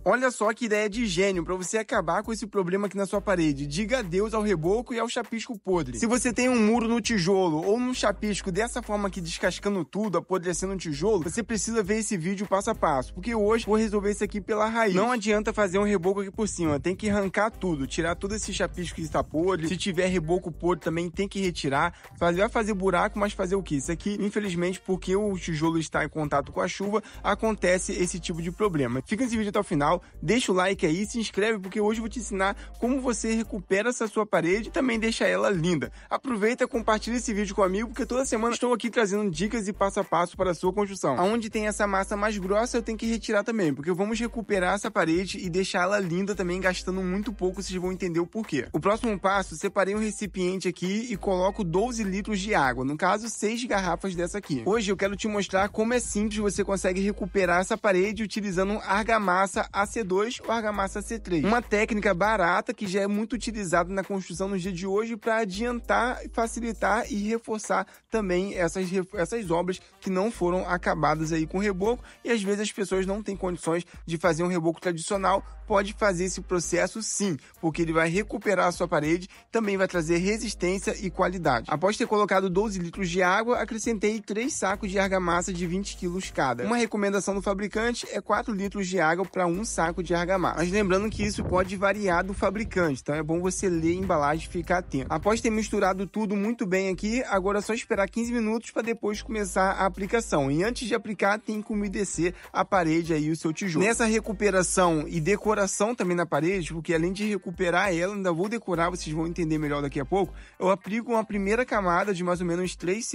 Olha só que ideia de gênio para você acabar com esse problema aqui na sua parede. Diga adeus ao reboco e ao chapisco podre. Se você tem um muro no tijolo ou num chapisco dessa forma aqui, descascando tudo, apodrecendo um tijolo, você precisa ver esse vídeo passo a passo, porque hoje vou resolver isso aqui pela raiz. Não adianta fazer um reboco aqui por cima, tem que arrancar tudo, tirar todo esse chapisco que está podre. Se tiver reboco podre também tem que retirar. Vai fazer buraco, mas fazer o que? Isso aqui, infelizmente, porque o tijolo está em contato com a chuva, acontece esse tipo de problema. Fica nesse vídeo até o final. Deixa o like aí, se inscreve, porque hoje eu vou te ensinar como você recupera essa sua parede e também deixa ela linda. Aproveita e compartilha esse vídeo com um amigo, porque toda semana estou aqui trazendo dicas e passo a passo para a sua construção. Aonde tem essa massa mais grossa, eu tenho que retirar também, porque vamos recuperar essa parede e deixar ela linda também, gastando muito pouco, vocês vão entender o porquê. O próximo passo, separei um recipiente aqui e coloco 12 litros de água, no caso 6 garrafas dessa aqui. Hoje eu quero te mostrar como é simples você consegue recuperar essa parede utilizando argamassa AC2 ou argamassa AC3. Uma técnica barata que já é muito utilizada na construção nos dias de hoje para adiantar, facilitar e reforçar também essas obras que não foram acabadas aí com reboco, e às vezes as pessoas não têm condições de fazer um reboco tradicional. Pode fazer esse processo sim, porque ele vai recuperar a sua parede, também vai trazer resistência e qualidade. Após ter colocado 12 litros de água, acrescentei 3 sacos de argamassa de 20 kg cada. Uma recomendação do fabricante é 4 litros de água para um saco de argamassa. Mas lembrando que isso pode variar do fabricante, então é bom você ler a embalagem e ficar atento. Após ter misturado tudo muito bem aqui, agora é só esperar 15 minutos para depois começar a aplicação. E antes de aplicar, tem que umedecer a parede aí, o seu tijolo. Nessa recuperação e decoração também na parede, porque além de recuperar ela, ainda vou decorar, vocês vão entender melhor daqui a pouco, eu aplico uma primeira camada de mais ou menos 3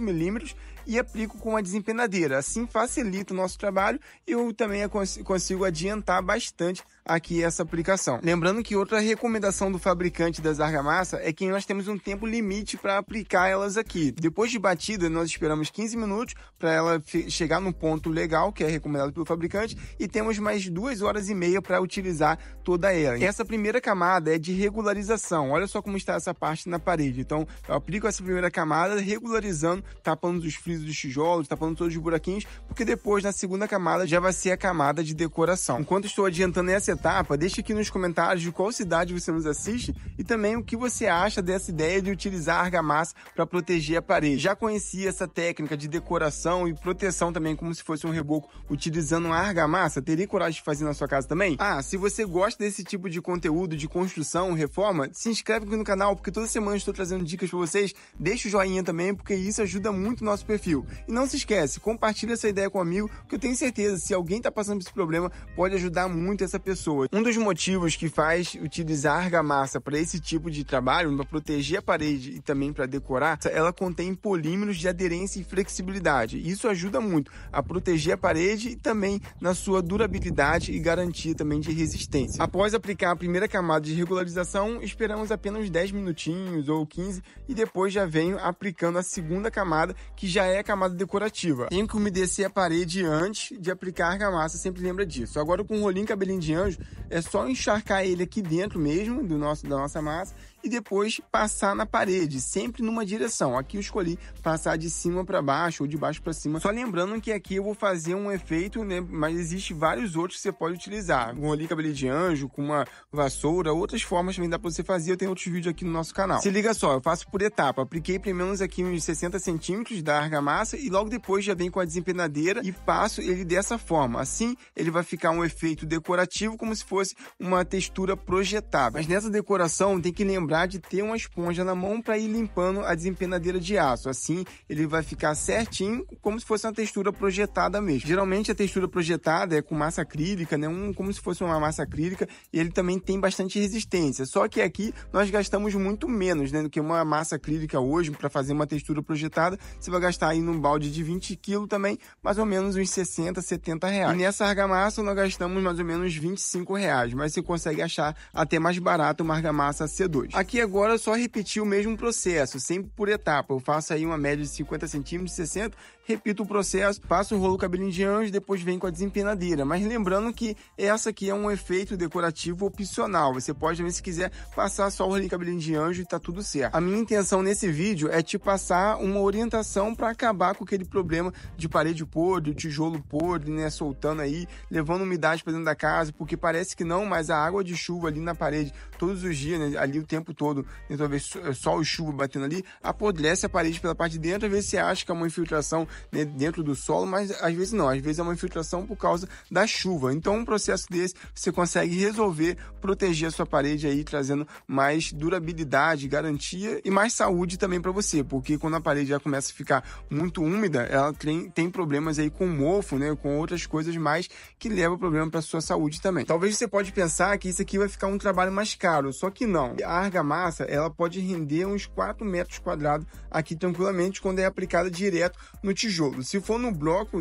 milímetros e aplico com uma desempenadeira. Assim facilita o nosso trabalho e eu também consigo adiantar bastante aqui essa aplicação. Lembrando que outra recomendação do fabricante das argamassas é que nós temos um tempo limite para aplicar elas aqui. Depois de batida, nós esperamos 15 minutos para ela chegar no ponto legal, que é recomendado pelo fabricante, e temos mais 2 horas e meia para utilizar toda ela. Essa primeira camada é de regularização. Olha só como está essa parte na parede. Então, eu aplico essa primeira camada regularizando, tapando os frisos dos tijolos, tapando todos os buraquinhos, porque depois, na segunda camada, já vai ser a camada de decoração. Enquanto estou adiantando essa etapa, deixa aqui nos comentários de qual cidade você nos assiste e também o que você acha dessa ideia de utilizar argamassa para proteger a parede. Já conhecia essa técnica de decoração e proteção também, como se fosse um reboco utilizando uma argamassa? Teria coragem de fazer na sua casa também? Se você gosta desse tipo de conteúdo de construção, reforma, se inscreve aqui no canal, porque toda semana eu estou trazendo dicas para vocês. Deixa o joinha também, porque isso ajuda muito o nosso perfil. E não se esquece, compartilha essa ideia com um amigo, que eu tenho certeza, se alguém está passando por esse problema, pode ajudar muito essa pessoa. Um dos motivos que faz utilizar argamassa para esse tipo de trabalho, para proteger a parede e também para decorar, ela contém polímeros de aderência e flexibilidade. Isso ajuda muito a proteger a parede e também na sua durabilidade e garantia também de resistência. Após aplicar a primeira camada de regularização, esperamos apenas 10 minutinhos ou 15 e depois já venho aplicando a segunda camada, que já é a camada decorativa. Tenho que umedecer a parede antes de aplicar a argamassa, sempre lembra disso. Agora, com o rolinho cabelinho de anjo, é só encharcar ele aqui dentro mesmo da nossa massa e depois passar na parede, sempre numa direção. Aqui eu escolhi passar de cima para baixo ou de baixo para cima. Só lembrando que aqui eu vou fazer um efeito, né, mas existe vários outros que você pode utilizar. Um rolinho cabelinho de anjo, com uma vassoura, outras formas também dá para você fazer. Eu tenho outros vídeos aqui no nosso canal. Se liga só, eu faço por etapa. Apliquei pelo menos aqui uns 60 centímetros da argamassa e logo depois já venho com a desempenadeira e passo ele dessa forma. Assim, ele vai ficar um efeito decorativo, como se fosse uma textura projetada. Mas nessa decoração tem que lembrar de ter uma esponja na mão para ir limpando a desempenadeira de aço. Assim, ele vai ficar certinho, como se fosse uma textura projetada mesmo. Geralmente a textura projetada é com massa acrílica, né? Como se fosse uma massa acrílica, e ele também tem bastante resistência. Só que aqui nós gastamos muito menos, né, do que uma massa acrílica hoje. Para fazer uma textura projetada, você vai gastar aí num balde de 20 kg também, mais ou menos uns 60, 70 reais. E nessa argamassa nós gastamos mais ou menos 25 reais, mas você consegue achar até mais barato uma argamassa C2. Aqui agora é só repetir o mesmo processo, sempre por etapa. Eu faço aí uma média de 50 centímetros, 60, repita o processo, passa o rolo cabelinho de anjo, depois vem com a desempenadeira. Mas lembrando que essa aqui é um efeito decorativo opcional. Você pode também, se quiser, passar só o rolinho cabelinho de anjo e tá tudo certo. A minha intenção nesse vídeo é te passar uma orientação para acabar com aquele problema de parede podre, tijolo podre, né, soltando aí, levando umidade para dentro da casa, porque parece que não, mas a água de chuva ali na parede, todos os dias, né, ali o tempo todo, talvez sol e chuva batendo ali, apodrece a parede pela parte de dentro. Às vezes você acha que é uma infiltração, né, dentro do solo, mas às vezes não, às vezes é uma infiltração por causa da chuva. Então um processo desse você consegue resolver, proteger a sua parede aí, trazendo mais durabilidade, garantia e mais saúde também para você, porque quando a parede já começa a ficar muito úmida, ela tem problemas aí com mofo, né, com outras coisas mais que levam problema para sua saúde também. Talvez você pode pensar que isso aqui vai ficar um trabalho mais caro, só que não. A argamassa, ela pode render uns 4 metros quadrados aqui tranquilamente quando é aplicada direto no tijolo. Se for no bloco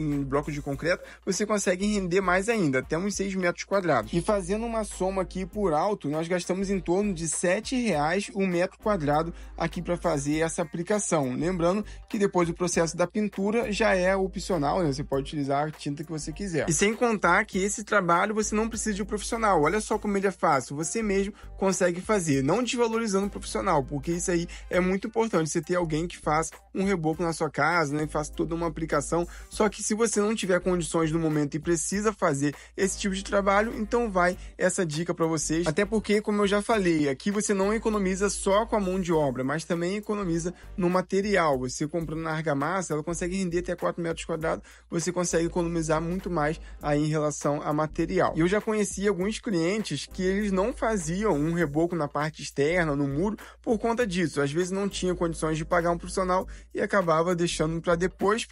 de concreto, você consegue render mais ainda, até uns 6 metros quadrados. E fazendo uma soma aqui por alto, nós gastamos em torno de R$ 7,00 o metro quadrado aqui para fazer essa aplicação. Lembrando que depois do processo da pintura já é opcional, né? Você pode utilizar a tinta que você quiser. E sem contar que esse trabalho você não precisa de um profissional. Olha só como ele é fácil, você mesmo consegue fazer, não desvalorizando o profissional, porque isso aí é muito importante, você ter alguém que faça um reboco na sua casa, né, faça toda uma aplicação. Só que se você não tiver condições no momento e precisa fazer esse tipo de trabalho, então vai essa dica para vocês. Até porque, como eu já falei, aqui você não economiza só com a mão de obra, mas também economiza no material. Você comprando na argamassa, ela consegue render até 4 metros quadrados, você consegue economizar muito mais aí em relação a material. E eu já conheci alguns clientes que eles não faziam um reboco na parte externa, no muro, por conta disso. Às vezes não tinha condições de pagar um profissional e acabava deixando para depois.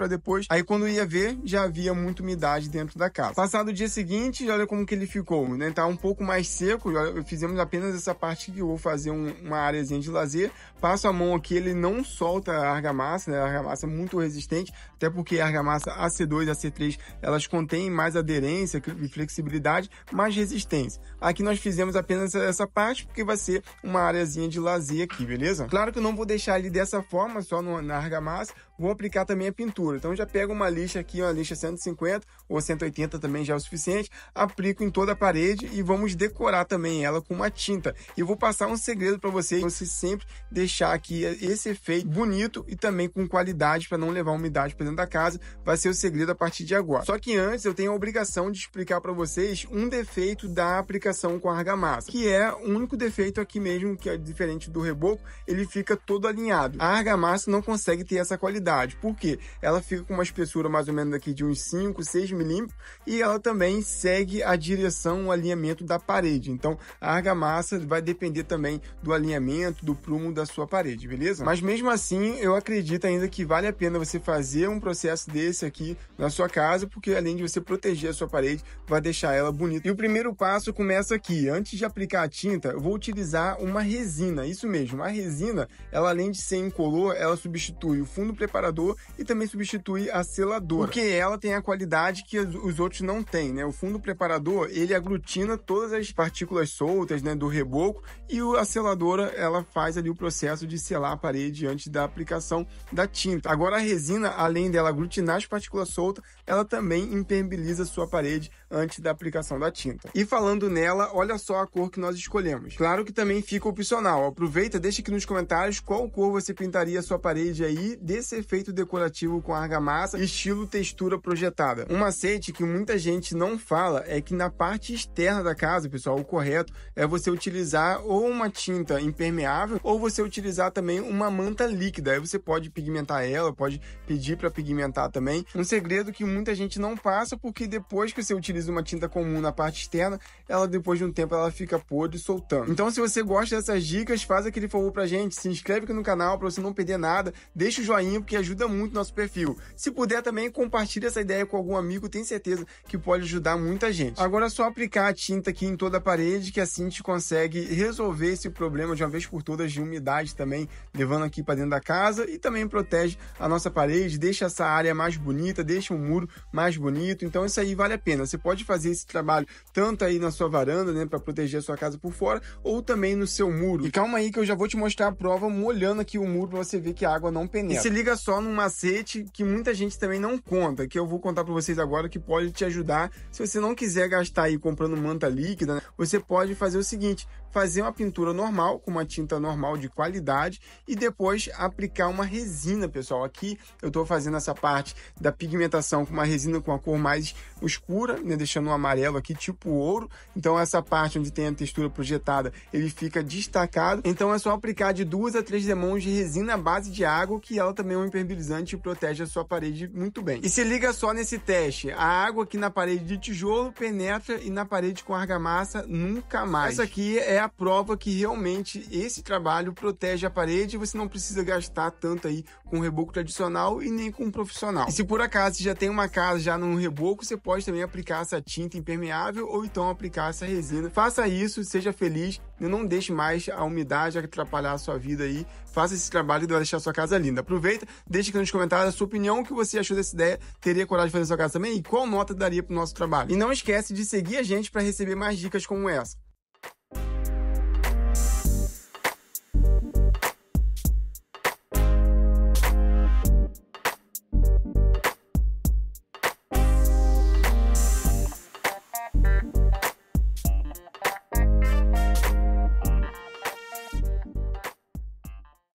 Aí quando ia ver, já havia muita umidade dentro da casa. Passado o dia seguinte, olha como que ele ficou, né? Tá um pouco mais seco, fizemos apenas essa parte que eu vou fazer uma áreazinha de lazer. Passo a mão aqui, ele não solta a argamassa, né? A argamassa é muito resistente, até porque a argamassa AC2 e AC3, elas contêm mais aderência e flexibilidade, mais resistência. Aqui nós fizemos apenas essa parte, porque vai ser uma areazinha de lazer aqui, beleza? Claro que eu não vou deixar ele dessa forma, só na argamassa, vou aplicar também a pintura. Então já pego uma lixa aqui, uma lixa 150 ou 180 também já é o suficiente, aplico em toda a parede e vamos decorar também ela com uma tinta. E eu vou passar um segredo para vocês sempre deixar aqui esse efeito bonito e também com qualidade para não levar umidade para dentro da casa, vai ser o segredo a partir de agora. Só que antes eu tenho a obrigação de explicar para vocês um defeito da aplicação com argamassa, que é o único defeito aqui mesmo, que é diferente do reboco, ele fica todo alinhado. A argamassa não consegue ter essa qualidade. Por quê? Ela fica com uma espessura mais ou menos aqui de uns 5, 6 milímetros e ela também segue a direção, o alinhamento da parede. Então a argamassa vai depender também do alinhamento, do prumo da sua parede, beleza? Mas mesmo assim, eu acredito ainda que vale a pena você fazer um processo desse aqui na sua casa, porque além de você proteger a sua parede, vai deixar ela bonita. E o primeiro passo começa aqui. Antes de aplicar a tinta, eu vou utilizar uma resina. Isso mesmo, a resina, ela além de ser incolor, ela substitui o fundo preparador e também substitui a seladora, porque ela tem a qualidade que os outros não têm, né? O fundo preparador, ele aglutina todas as partículas soltas, né, do reboco, e a seladora, ela faz ali o processo de selar a parede antes da aplicação da tinta. Agora a resina, além dela aglutinar as partículas soltas, ela também impermeabiliza a sua parede antes da aplicação da tinta. E falando nela, olha só a cor que nós escolhemos. Claro que também fica opcional. Aproveita, deixa aqui nos comentários qual cor você pintaria a sua parede aí desse efeito decorativo com argamassa, estilo textura projetada. Um macete que muita gente não fala é que na parte externa da casa, pessoal, o correto é você utilizar ou uma tinta impermeável ou você utilizar também uma manta líquida. Aí você pode pigmentar ela, pode pedir para pigmentar também. Um segredo que muita gente não passa, porque depois que você utiliza uma tinta comum na parte externa, ela depois de um tempo ela fica podre soltando. Então se você gosta dessas dicas, faz aquele favor pra gente, se inscreve aqui no canal para você não perder nada, deixa o joinha porque ajuda muito nosso perfil. Se puder também, compartilha essa ideia com algum amigo, tenho certeza que pode ajudar muita gente. Agora é só aplicar a tinta aqui em toda a parede, que assim a gente consegue resolver esse problema de uma vez por todas de umidade também, levando aqui para dentro da casa, e também protege a nossa parede, deixa essa área mais bonita, deixa o muro mais bonito. Então isso aí vale a pena. Você pode fazer esse trabalho tanto aí na sua varanda, né, para proteger a sua casa por fora, ou também no seu muro. E calma aí que eu já vou te mostrar a prova molhando aqui o muro para você ver que a água não penetra. E se liga só num macete que muita gente também não conta, que eu vou contar para vocês agora, que pode te ajudar. Se você não quiser gastar aí comprando manta líquida, né, você pode fazer o seguinte: fazer uma pintura normal, com uma tinta normal de qualidade, e depois aplicar uma resina, pessoal. Aqui eu estou fazendo essa parte da pigmentação com uma resina com a cor mais escura, né, deixando um amarelo aqui, tipo ouro. Então essa parte onde tem a textura projetada, ele fica destacado. Então é só aplicar de 2 a 3 demãos de resina à base de água, que ela também é um impermeabilizante e protege a sua parede muito bem. E se liga só nesse teste: a água aqui na parede de tijolo penetra e na parede com argamassa nunca mais. Essa aqui é a prova que realmente esse trabalho protege a parede e você não precisa gastar tanto aí com reboco tradicional e nem com profissional. E se por acaso você já tem uma casa já no reboco, você pode também aplicar essa tinta impermeável ou então aplicar essa resina. Faça isso, seja feliz, não deixe mais a umidade atrapalhar a sua vida aí. Faça esse trabalho e vai deixar a sua casa linda. Aproveita, deixa aqui nos comentários a sua opinião, o que você achou dessa ideia, teria coragem de fazer a sua casa também e qual nota daria para o nosso trabalho. E não esquece de seguir a gente para receber mais dicas como essa.